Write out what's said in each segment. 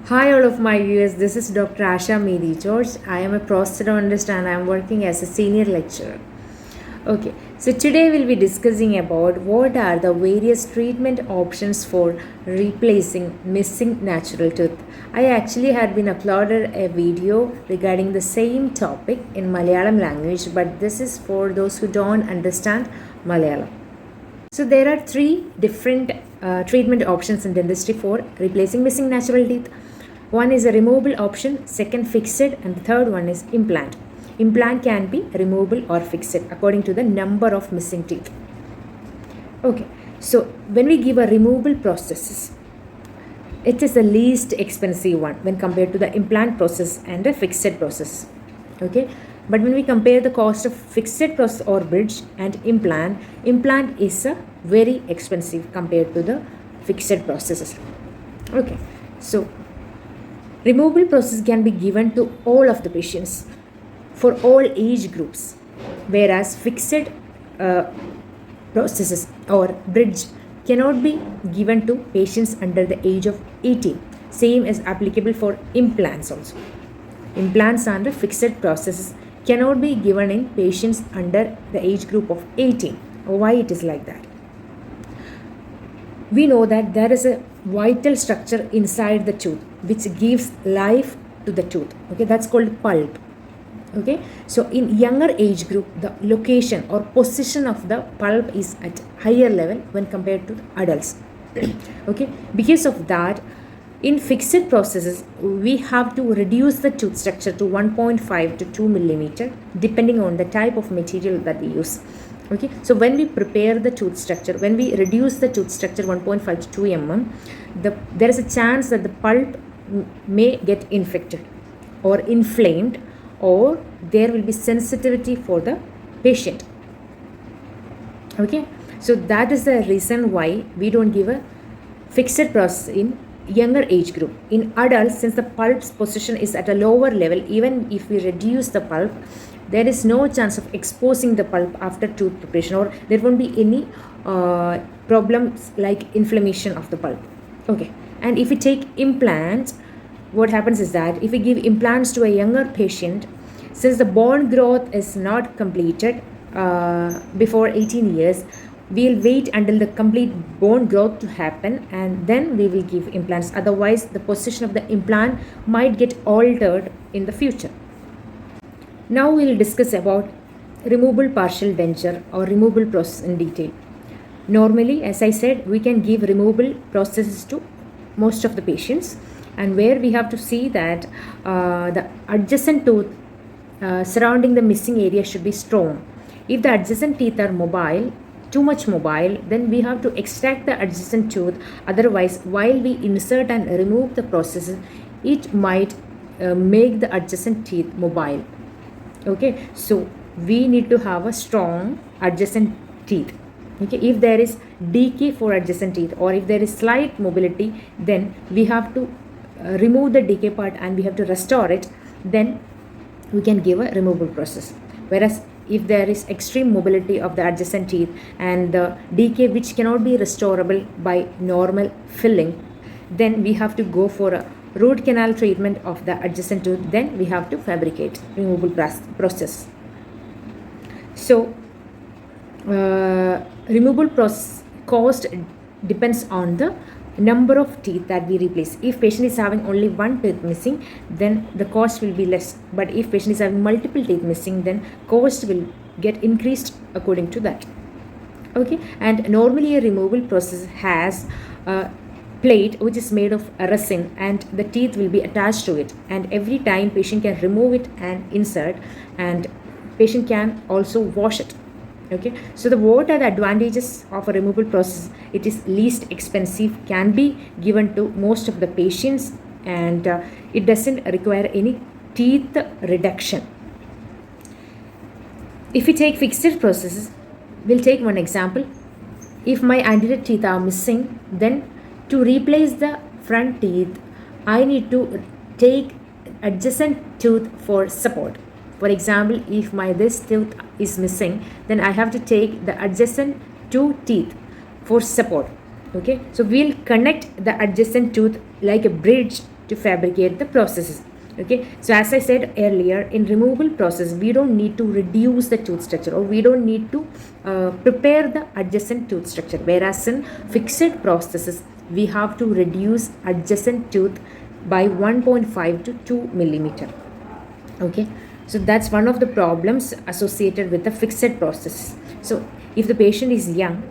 Hi, all of my viewers. This is Dr. Asha Medi George. I am a prosthodontist and I am working as a senior lecturer. Okay, so today we'll be discussing about what are the various treatment options for replacing missing natural tooth. I actually had been uploaded a video regarding the same topic in Malayalam language, but this is for those who don't understand Malayalam. So there are three different treatment options in dentistry for replacing missing natural teeth. One is a removable option, second fixed, and the third one is implant. Implant can be removable or fixed according to the number of missing teeth. Okay, so when we give a removable process, it is the least expensive one when compared to the implant process and the fixed process. Okay, but when we compare the cost of fixed process or bridge and implant is a very expensive compared to the fixed processes. Okay, so removable process can be given to all of the patients for all age groups, whereas fixed processes or bridge cannot be given to patients under the age of 18. Same is applicable for implants also. Implants under fixed processes cannot be given in patients under the age group of 18. Why it is like that? We know that there is a vital structure inside the tooth which gives life to the tooth. Okay, that's called pulp. Okay, so in younger age group, the location or position of the pulp is at higher level when compared to adults. Okay, because of that, in fixed processes, we have to reduce the tooth structure to 1.5 to 2 millimeter depending on the type of material that we use. Okay, so when we prepare the tooth structure, when we reduce the tooth structure 1.5 to 2 mm, there is a chance that the pulp may get infected or inflamed, or there will be sensitivity for the patient. Okay, so that is the reason why we don't give a fixed process in younger age group. In adults, since the pulp's position is at a lower level, even if we reduce the pulp, there is no chance of exposing the pulp after tooth preparation, or there won't be any problems like inflammation of the pulp. Okay, and if we take implants, what happens is that if we give implants to a younger patient, since the bone growth is not completed before 18 years, we'll wait until the complete bone growth to happen and then we will give implants. Otherwise, the position of the implant might get altered in the future. Now we'll discuss about removable partial denture or removable process in detail. Normally, as I said, we can give removable processes to most of the patients, and where we have to see that the adjacent tooth surrounding the missing area should be strong. If the adjacent teeth are mobile, too much mobile, then we have to extract the adjacent tooth. Otherwise, while we insert and remove the processes, it might make the adjacent teeth mobile. Okay, so we need to have a strong adjacent teeth. Okay, if there is decay for adjacent teeth or if there is slight mobility, then we have to remove the decay part and we have to restore it. Then we can give a removable process. Whereas if there is extreme mobility of the adjacent teeth and the decay which cannot be restorable by normal filling, then we have to go for a root canal treatment of the adjacent tooth. Then we have to fabricate removable process. So removable process cost depends on the number of teeth that we replace. If patient is having only one tooth missing, then the cost will be less. But if patient is having multiple teeth missing, then cost will get increased according to that. Okay, and normally a removable process has a plate which is made of resin and the teeth will be attached to it, and every time patient can remove it and insert, and patient can also wash it. Okay, so what are the advantages of a removable process? It is least expensive, can be given to most of the patients, and it doesn't require any teeth reduction. If we take fixed processes, we'll take one example. If my anterior teeth are missing, then to replace the front teeth, I need to take adjacent tooth for support. For example, if this tooth is missing, then I have to take the adjacent two teeth for support. Okay, so we'll connect the adjacent tooth like a bridge to fabricate the processes. Okay, so as I said earlier, in removable process, we don't need to reduce the tooth structure, or we don't need to prepare the adjacent tooth structure. Whereas in fixed processes, we have to reduce adjacent tooth by 1.5 to 2 millimeter. Okay, so that's one of the problems associated with the fixed process. So if the patient is young,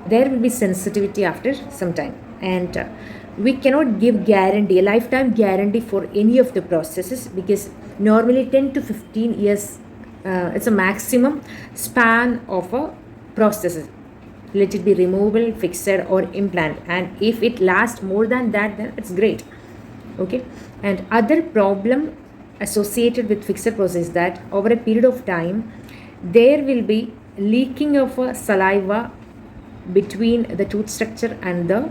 there will be sensitivity after some time, and we cannot give guarantee, a lifetime guarantee for any of the processes, because normally 10 to 15 years it's a maximum span of a process. Let it be removable, fixed, or implant, and if it lasts more than that, then it's great. Okay, and other problem associated with fixed process is that over a period of time there will be leaking of saliva between the tooth structure and the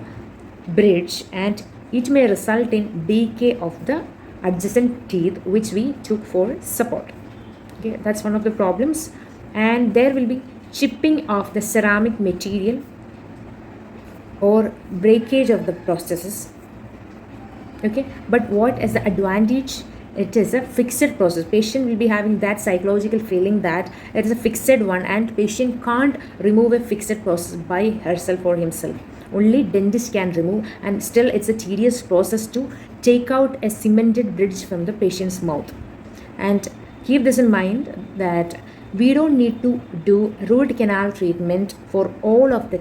bridge, and it may result in decay of the adjacent teeth which we took for support. Okay, that's one of the problems. And there will be chipping of the ceramic material or breakage of the processes. Okay, but what is the advantage? It is a fixed process. Patient will be having that psychological feeling that it is a fixed one, and patient can't remove a fixed process by herself or himself. Only dentist can remove, and still it's a tedious process to take out a cemented bridge from the patient's mouth. And keep this in mind that we don't need to do root canal treatment for all of the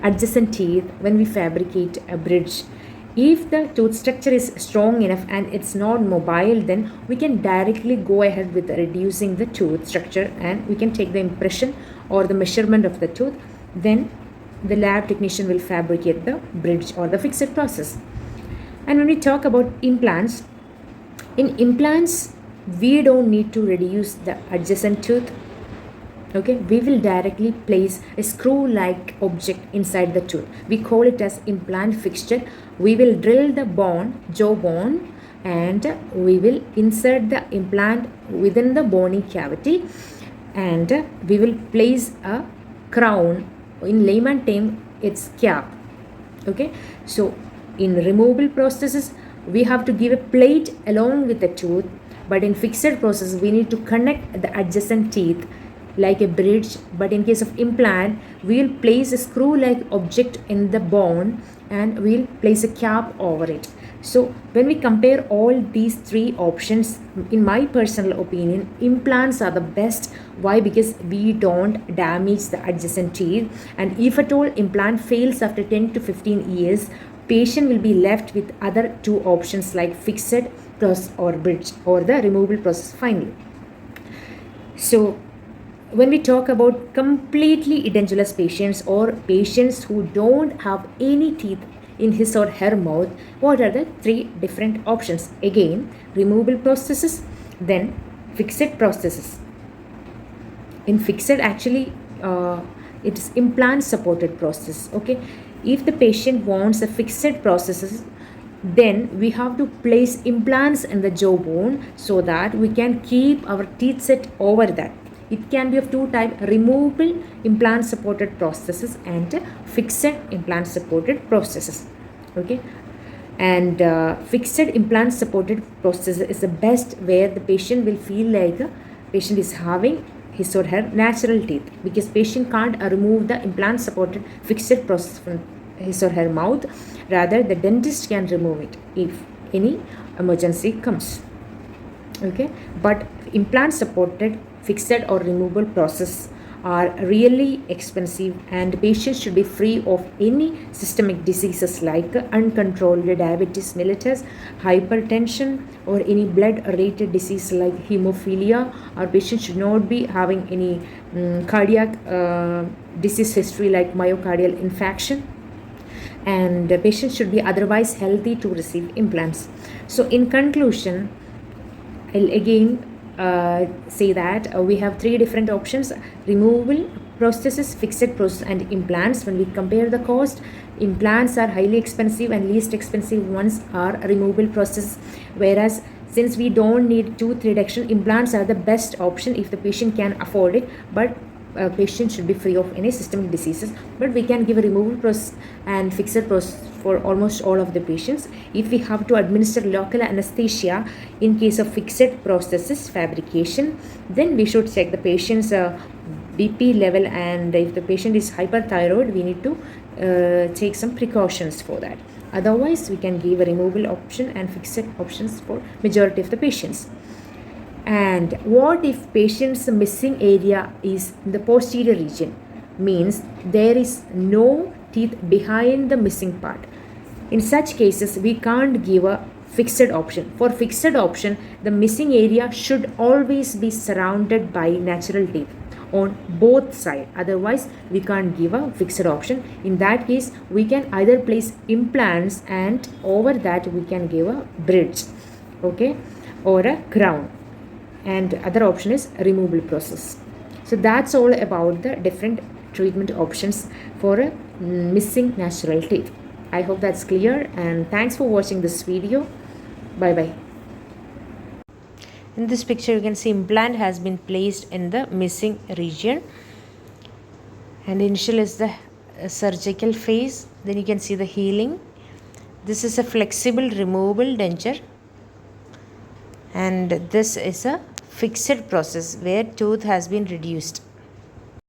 adjacent teeth when we fabricate a bridge. If the tooth structure is strong enough and it's not mobile, then we can directly go ahead with reducing the tooth structure, and we can take the impression or the measurement of the tooth. Then the lab technician will fabricate the bridge or the fixed process. And when we talk about implants, in implants, we don't need to reduce the adjacent tooth. Okay, we will directly place a screw-like object inside the tooth. We call it as implant fixture. We will drill the bone, jaw bone, and we will insert the implant within the bony cavity, and we will place a crown. In layman term, it's cap. Okay, so in removable processes, we have to give a plate along with the tooth, but in fixed process, we need to connect the adjacent teeth like a bridge. But in case of implant, we will place a screw-like object in the bone, and we will place a cap over it. So when we compare all these three options, in my personal opinion, implants are the best. Why? Because we don't damage the adjacent teeth, and if at all implant fails after 10 to 15 years, patient will be left with other two options like fixed process or bridge or the removable process finally. So when we talk about completely edentulous patients or patients who don't have any teeth in his or her mouth, what are the three different options? Again, removable processes, then fixed processes. In fixed, actually, it is implant supported process. Okay, if the patient wants a fixed processes, then we have to place implants in the jawbone so that we can keep our teeth set over that. It can be of two types: removable implant supported processes and fixed implant supported processes. Okay, and fixed implant supported process is the best, where the patient will feel like the patient is having his or her natural teeth, because patient can't remove the implant supported fixed process from his or her mouth. Rather, the dentist can remove it if any emergency comes. Okay, but implant supported fixed or removable process are really expensive, and patients should be free of any systemic diseases like uncontrolled diabetes mellitus, hypertension, or any blood related disease like hemophilia. Our patients should not be having any cardiac disease history like myocardial infarction, and patients should be otherwise healthy to receive implants. So in conclusion, I'll again say that we have three different options: removable processes, fixed process, and implants. When we compare the cost, implants are highly expensive and least expensive ones are removable process, whereas since we don't need tooth reduction, implants are the best option if the patient can afford it. But patient should be free of any systemic diseases, but we can give a removal process and fixed process for almost all of the patients. If we have to administer local anesthesia in case of fixed processes fabrication, then we should check the patient's BP level, and if the patient is hyperthyroid, we need to take some precautions for that. Otherwise, we can give a removal option and fixed options for majority of the patients. And what if patient's missing area is in the posterior region? Means there is no teeth behind the missing part. In such cases, we can't give a fixed option. For fixed option, the missing area should always be surrounded by natural teeth on both sides. Otherwise, we can't give a fixed option. In that case, we can either place implants, and over that we can give a bridge, okay, or a crown. And other option is removal process. So that's all about the different treatment options for a missing natural teeth. I hope that's clear, and thanks for watching this video. Bye bye. In this picture, you can see implant has been placed in the missing region, and initial is the surgical phase. Then you can see the healing. This is a flexible removable denture, and this is a fixed process where tooth has been reduced.